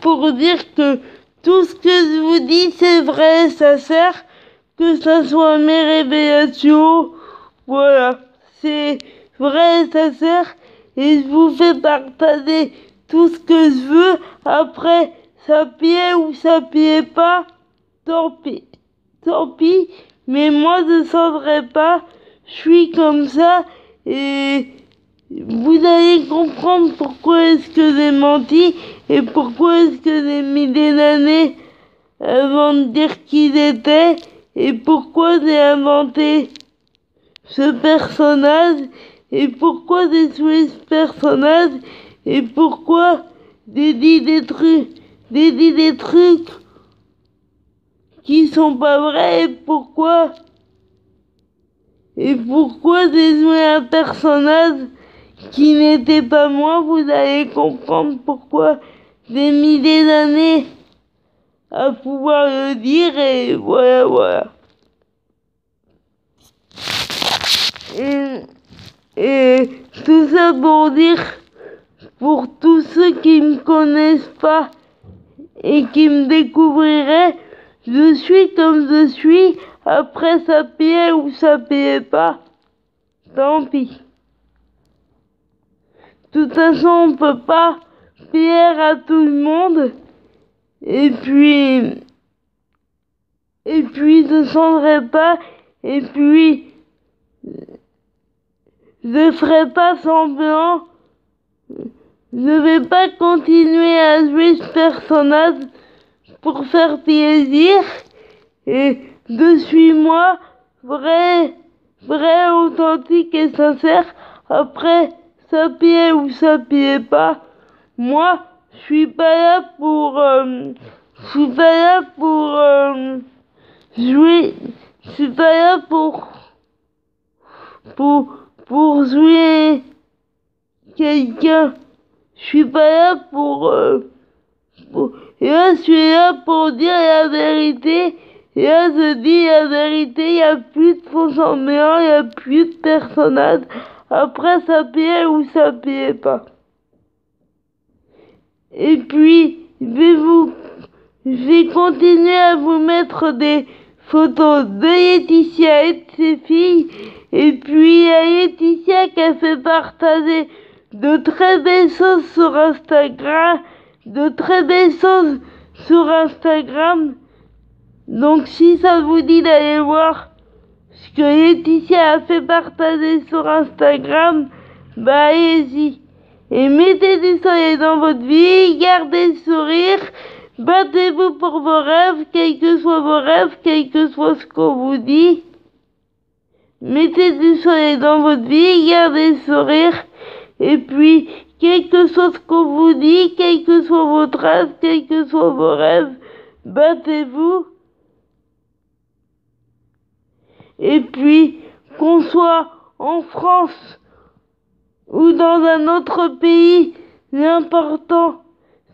pour dire que tout ce que je vous dis c'est vrai, ça sert, que ça soit mes révélations, voilà, c'est vrai, ça sert, et je vous fais partager tout ce que je veux. Après, ça plaît ou ça plaît pas, tant pis, mais moi je ne changerai pas, je suis comme ça, et vous allez comprendre pourquoi est-ce que j'ai menti et pourquoi est-ce que j'ai mis des années avant de dire qui j'étais et pourquoi j'ai inventé ce personnage et pourquoi j'ai joué ce personnage et pourquoi j'ai dit des trucs qui sont pas vrais et pourquoi j'ai joué un personnage qui n'était pas moi. Vous allez comprendre pourquoi j'ai mis des années à pouvoir le dire, et voilà. Et tout ça pour dire, pour tous ceux qui me connaissent pas et qui me découvriraient, je suis comme je suis. Après, ça plaît ou ça plaît pas, tant pis. De toute façon, on peut pas plaire à tout le monde. Et puis je changerai pas. Et puis, je ferai pas semblant. Je vais pas continuer à jouer ce personnage pour faire plaisir. Et je suis moi, vrai, authentique et sincère. Après, ça plaît ou ça plaît pas. Moi, je suis pas là pour jouer. Je suis pas là pour jouer quelqu'un. Je suis pas là et là, je suis là pour dire la vérité. Et là, je dis la vérité, il n'y a plus de faux semblants, il n'y a plus de personnage. Après, ça plaît ou ça plaît pas. Et puis, je vais continuer à vous mettre des photos de Laetitia et de ses filles. Et puis, il y a Laetitia qui a fait partager de très belles choses sur Instagram. Donc, si ça vous dit d'aller voir ce que Laetitia a fait partager sur Instagram, bah allez-y. Et mettez du soleil dans votre vie, gardez le sourire, battez-vous pour vos rêves, quels que soient vos rêves, quel que soit ce qu'on vous dit. Mettez du soleil dans votre vie, gardez le sourire, et puis, quel que soit ce qu'on vous dit, quel que soit votre rêve, quels que soient vos rêves, battez-vous. Et puis, qu'on soit en France ou dans un autre pays, l'important,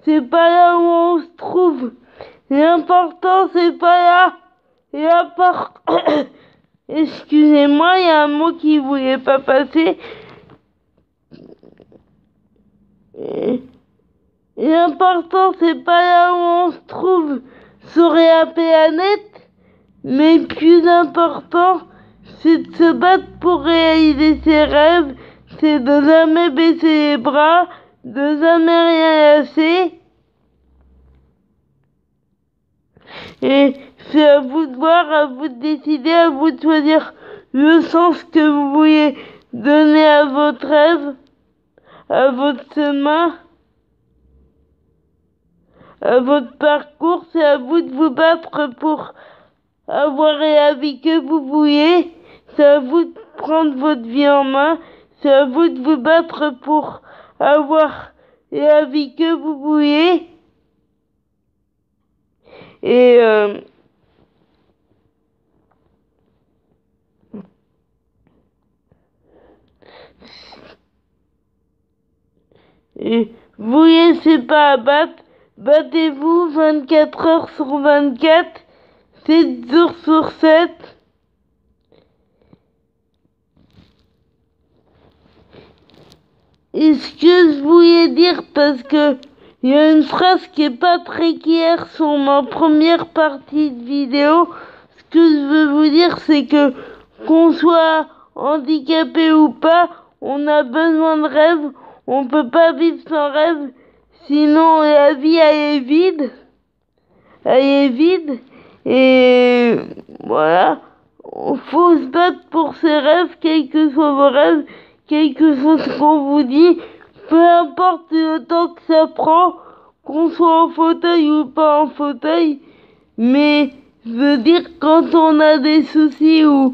c'est pas là où on se trouve. L'important, c'est pas là. Excusez-moi, il y a un mot qui voulait pas passer. L'important, c'est pas là où on se trouve sur la planète. Mais plus important, c'est de se battre pour réaliser ses rêves, c'est de jamais baisser les bras, de jamais rien lâcher. Et c'est à vous de voir, à vous de décider, à vous de choisir le sens que vous voulez donner à votre rêve, à votre chemin, à votre parcours. C'est à vous de vous battre pour avoir la vie que vous voulez. C'est à vous de prendre votre vie en main. C'est à vous de vous battre pour avoir la vie que vous voulez. Et vous laissez pas abattre. Battez-vous 24 heures sur 24, 7 jours sur 7. Et ce que je voulais dire, parce que il y a une phrase qui est pas très claire sur ma première partie de vidéo. Ce que je veux vous dire, c'est que qu'on soit handicapé ou pas, on a besoin de rêves. On peut pas vivre sans rêve, sinon la vie elle est vide. Elle est vide. Et voilà. Faut se battre pour ses rêves, quels que soient vos rêves, quel que soit ce qu'on vous dit. Peu importe le temps que ça prend, qu'on soit en fauteuil ou pas en fauteuil, mais je veux dire, quand on a des soucis ou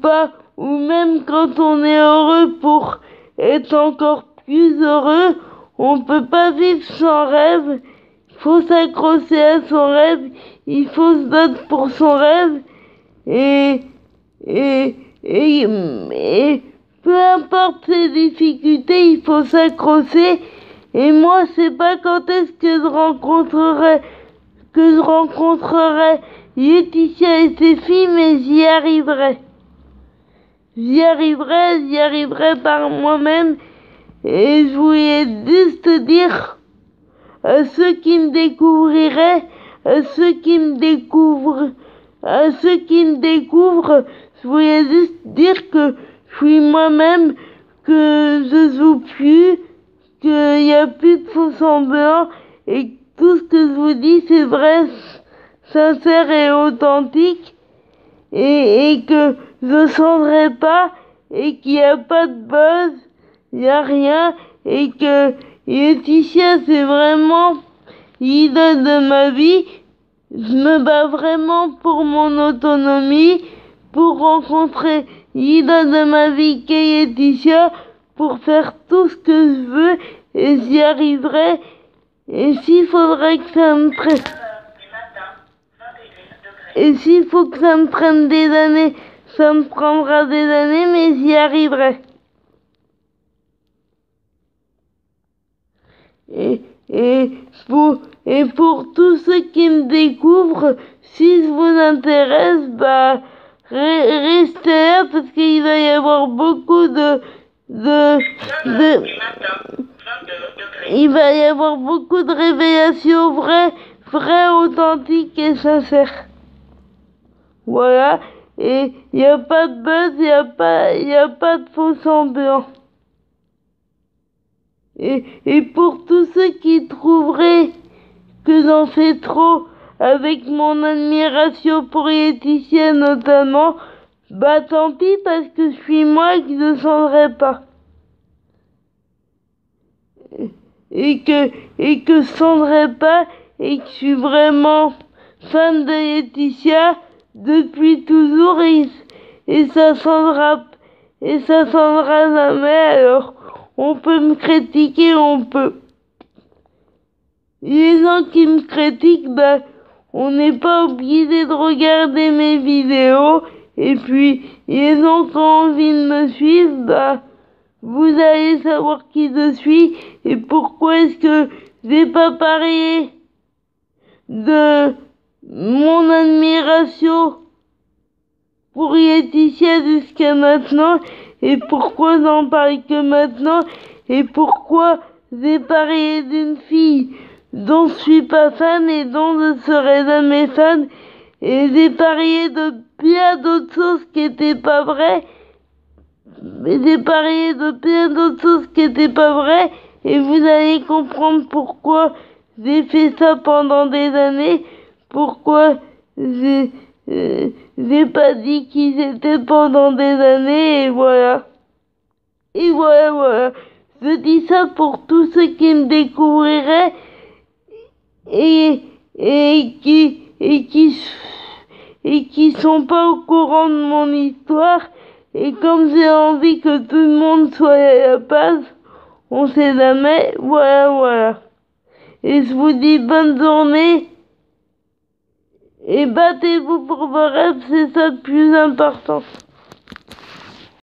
pas, ou même quand on est heureux pour être encore plus heureux, on peut pas vivre sans rêve. Il faut s'accrocher à son rêve, il faut se battre pour son rêve, et peu importe ses difficultés, il faut s'accrocher. Et moi, c'est pas quand est-ce que je rencontrerai Laetitia et ses filles, mais j'y arriverai. J'y arriverai par moi-même. Et je voulais juste dire à ceux qui me découvriraient, à ceux qui me découvrent, je voulais juste dire que je suis moi-même, que je joue plus, qu'il n'y a plus de faux semblants, et que tout ce que je vous dis c'est vrai, sincère et authentique, et que je changerai pas, et qu'il n'y a pas de buzz, il n'y a rien, et que Laetitia c'est vraiment l'idole de ma vie. Je me bats vraiment pour mon autonomie, pour rencontrer l'idole de ma vie qu'est Laetitia, pour faire tout ce que je veux, et j'y arriverai. Et s'il faudrait que ça me prenne, et s'il faut que ça me prenne des années, ça me prendra des années, mais j'y arriverai. Et pour tous ceux qui me découvrent, si ça vous intéresse, bah, restez là parce qu'il va y avoir beaucoup il va y avoir beaucoup de révélations vraies, authentiques et sincères. Voilà. Et il n'y a pas de buzz, il n'y a pas de faux semblants. Et pour tous ceux qui trouveraient que j'en fais trop avec mon admiration pour Laetitia notamment, bah tant pis parce que je suis moi qui ne changerai pas. Et que je changerai pas et que je suis vraiment fan de Laetitia depuis toujours et ça changera jamais. Alors on peut me critiquer, on peut. Les gens qui me critiquent, bah, on n'est pas obligé de regarder mes vidéos. Et puis, les gens qui ont envie de me suivre, bah, vous allez savoir qui je suis et pourquoi est-ce que j'ai pas parlé de mon admiration pour Laetitia jusqu'à maintenant, et pourquoi j'en parle que maintenant, et pourquoi j'ai parlé d'une fille dont je suis pas fan et dont je serai jamais fan, et j'ai parlé de bien d'autres choses qui étaient pas vraies, et vous allez comprendre pourquoi j'ai fait ça pendant des années, pourquoi j'ai pas dit qui j'étais pendant des années, et voilà. Voilà. Je dis ça pour tous ceux qui me découvriraient et qui sont pas au courant de mon histoire. Et comme j'ai envie que tout le monde soit à la base, on sait jamais, voilà. Et je vous dis bonne journée, et battez-vous pour vos rêves, c'est ça le plus important.